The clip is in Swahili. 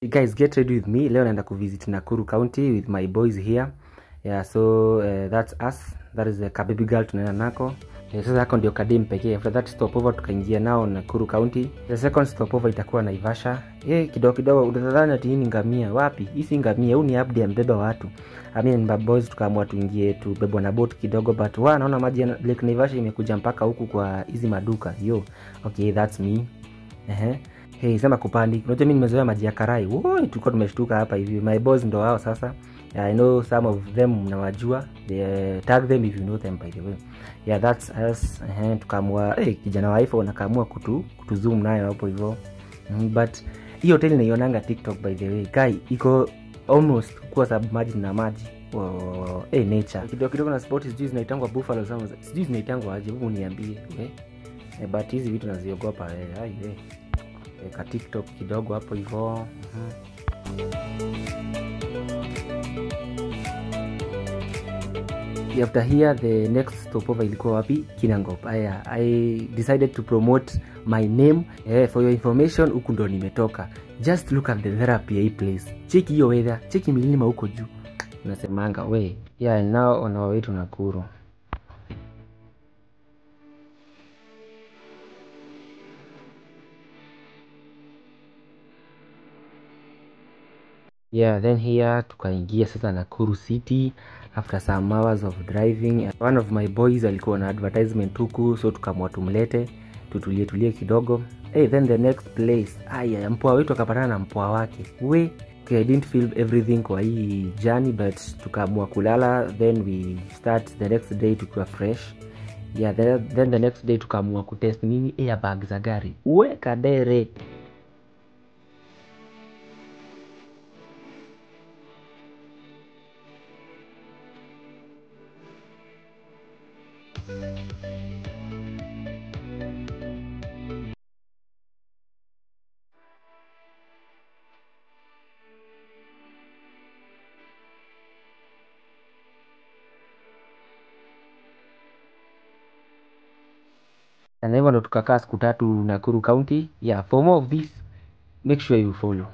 You guys get ready with me. Leo naenda kuvisit Nakuru County with my boys here. Yeah, so that's us. That is the Kababy girl tunaenda nako. Sasa hako ndio kadem pekee. After that stopover tukaingia nao Nakuru County. The second stopover itakuwa Naivasha. Kidogo kidogo utadhani ati hii ni ngamia. Wapi? Hii si ngamia, huu ni abdi ambeba watu. I mean my boys tukaamua tuingie tubebwa na boat kidogo, but naona maji ya Lake Naivasha imekuja mpaka huku kwa hizi maduka. Okay, that's me. Hey, sema kupandi. Unajua mimi nimezoea maji ya karai. Woi, tulikuwa tumeshtuka hapa hivi. My boys ndo wao sasa. I know some of them mnawajua. Tag them if you know them by the way. Yeah, that's us. Tukaamua kijana wa iPhone akaamua kutuzoom nayo hapo hivyo. But hii hoteli naionanga TikTok by the way. Kai iko almost kwa submerged na maji. Nature. Kidogo na sport sijui zinaitangwa Buffalo Sounds. Sijui zinaitangwa aje, hebu niambie. But hizi vitu naziogopa ka TikTok kidogo hapo hivyo. After here the next stopover ilikuwa wapi? Kinangop. I decided to promote my name for your information. Huku ndo nimetoka. Just look at the therapy place. Check hiyo weather, check milima huko juu. Unasemanga we. Yeah, now on our way to Nakuru. Yeah, then here tukaingia sasa Nakuru City after some hours of driving. One of my boys alikuwa na advertisement huku, so tukamwa tumlete tutulie kidogo. Then the next place, mpoa wetu akapatana na mpoa wake. I didn't feel everything kwa hii journey, but tukamwa kulala, then we start the next day tukiwa fresh. Yeah, then the next day tukamwa kutest nini airbag za gari. Kadere. Na hivyo ndo tukakaa siku 3 Nakuru County. Yeah, for more of this, make sure you follow.